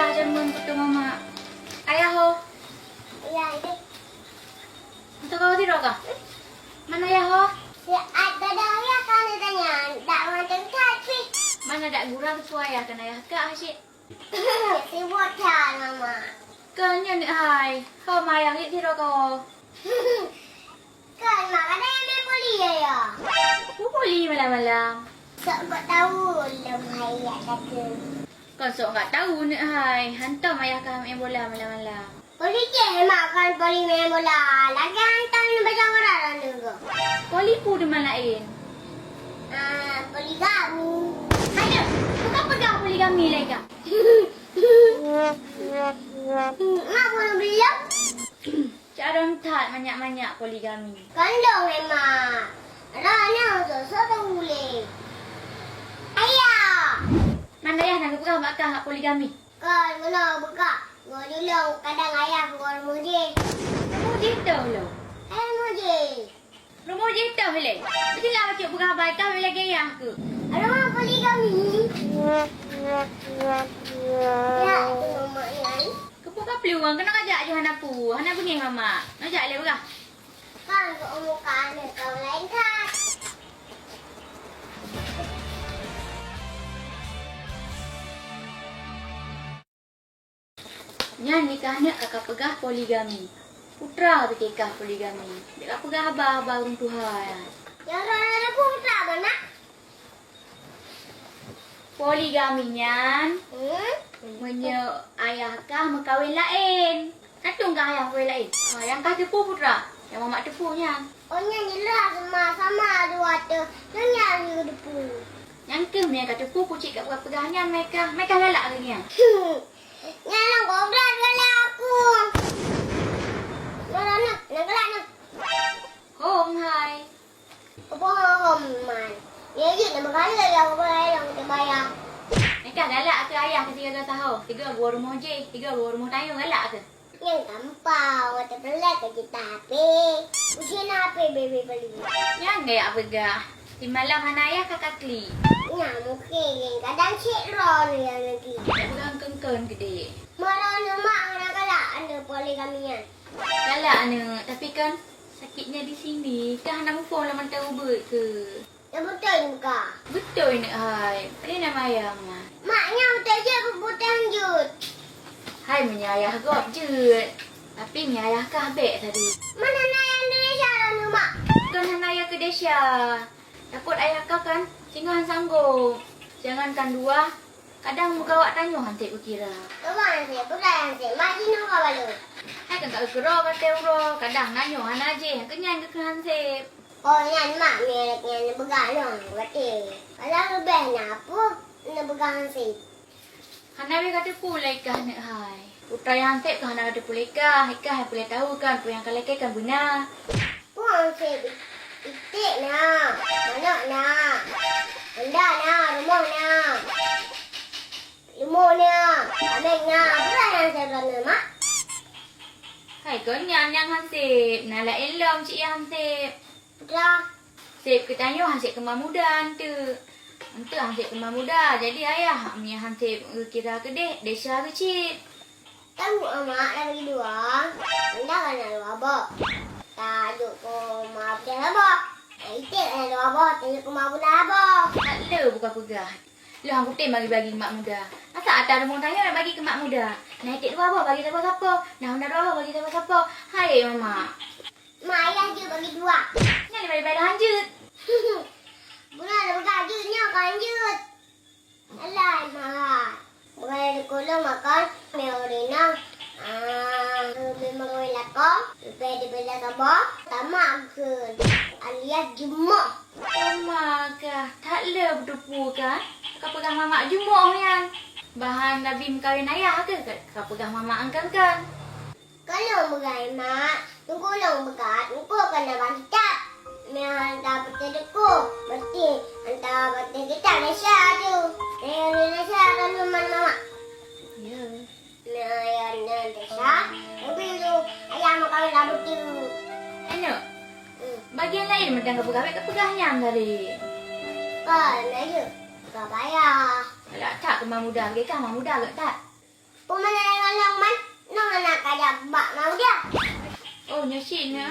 Ayah jamun betul mama. Ayah ho. Ya, ini. Untuk kau tidur kah? Mana ayah ho? Ya, ada ayah kan tanya. Tak macam tadi. Mana dak gurang tu ayah kan ayah kak asyik. Si bocah mama. Kanya ni hai. Kau mayang ni tidur kau. Kan mak ada yang main poli ya. Puli malam-malam. Sok kau tahu lemah ayah kata. Kau sok tak tahu ni hai. Hantar ayah kau main bola malam-malam. Poli je makan poli main bola. Lagi hantar ni baca orang juga. Poli pu di mana lain? Poli kamu. Ayo, bukan pegang poligami lagi kak. Mak belum belum. Cak orang tak banyak-banyak poligami. Kandung memang. Rana susah tak boleh. Ayah. Mana ayah nak pegang makan hak poligami? Kan mana buka. Gua dulu kadang ayah gua muji. Rumah jatuh lo. Muji. Rumah jatuh le. Betul lah macam pegang baik kau lagi ayah ke? Ada mana poligami? Ya, itu mama ni. Kepu kau peluang kena ajak je Hana pu. Hana pergi mama. Nak ajak le berah. Kan kau muka ni kau lain kan. Yang nikah ni kakak pegah poligami. Putra berkekah poligami. Dia pegah abah-abah orang Tuhan. Yang rana pun tak mana? Poligaminya punya ayah kah berkahwin lain. Katung kah ayah kahwin lain? Yang kah tepu putra. Yang mamak tepunya. Oh nyanyi lah sama-sama dua tu. Nyanyi depu. Yang ke mereka kata tepu kucik kat pegah-pegahnya mereka. Mereka lalak lagi yang. Nyalang kau berat kali aku. Nak gelak nak. Home hai. Apa man? Ya je nak berkali yang bayar yang kita bayar. Mereka galak ke ayah ketika kau tahu. 3 buah rumah je. 3 buah rumah tayung galak ke? Yang gampang, mata pelak ke kita HP. Usia nak HP baby beli. Yang gak pegah. Di malam anak ayah kakak kli. Ya mungkin kadang cik ron yang lagi. Pegang kengkeng gede. Marah mak anak galak anda poligamian. Galak anak. Tapi kan sakitnya di sini. Kan anak mufong lah mantau ubet ke? Ya betul juga. Betul nak hai. Ini nama ayah mah. Maknya betul je kebutuhan lanjut. Hai punya ayah gop je. Tapi punya ayah kah habis tadi. Mana nak yang Indonesia lah ni mak? Kan anak ayah ke Desya. Takut ayah kah kan? Singahan sanggup. Jangankan 2. Kadang muka awak tanya hantik kira. Tuan saya, bukan saya. Mak sini kau balu. Hai kan tak kira kata uro. Kadang nanya hana je. Kenyang ke hansip. Oh, yang mak merek yang bergang dong. Berarti. Kalau lebih nak apa, nak bergang sih. Hana be kata pulai kah nak hai. Putra yang hansip kah hana kata pulai kah. Ikah yang boleh tahu kan. Pu yang kalai kan benar. Puan saya, itik nak. Mana nak. Benda nak. Rumah nak. Limau nak. Abang nak. Apa yang saya benar mak? Hai kenyang yang hansip. Nala elom cik yang hansip. Putra. Sip ke tanya hansip kemar muda hantu. Hantu hansip kemar muda. Jadi ayah punya hansip kira ke dek. Desya ke cik. Tahu mak dah bagi 2. Anda kan nak 2 abah. Tak duk ko mak macam abah. Itik nak 2 abah. Tanya ko mak muda abah. Tak le bukan pegah. Lu hang putih bagi-bagi mak muda. Masa ada rumah tanya nak bagi ke mak muda. Nak itik 2 abah bagi siapa-siapa. Nak hendak 2 abah bagi siapa-siapa. Hai mama. Mak ayah je bagi 2. Ni daripada lanjut. Bukan ada berkajutnya kanjut. Alah mak. Bukan ada kolong makan. Mereka renang. Memang lakon. Lepas daripada kabah. Tamak ke. Alias jemak. Mama kah? Tak le berdepu kan? Kau pegang mama jumuk yang. Bahan Nabi kawin ayah ke? Kau pegang mama angkat kan? Kalau berai mak. Tunggu long bekat. Tunggu kena bagi kitab. Mereka hantar peti deku. Berarti hantar peti kitab Malaysia tu. Malaysia kan rumah mama. Ya. Ayah Malaysia. Tapi tu ayah mak kawin rambut tu. Anak. Bagian lain macam kau pegang. Kau pegahnya tadi. Kan aja. Tak payah. Kalau tak kemar muda ke kan? Mak muda ke tak? Pemandangan yang mana nak kaya bak mau dia. Oh, nyasin ya.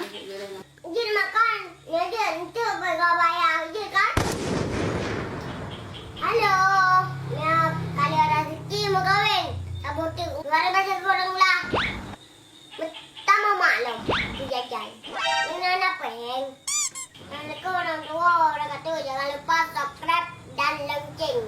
Dia makan. Dia itu bayar dia kan. Halo. Ya, kalau rezeki mau kahwin. Tak butuh. Luar bahasa orang lah. Pertama maklum. Dia jajan. Ini anak peng. Kalau orang tua, orang kata jangan lupa subscribe dan lonceng.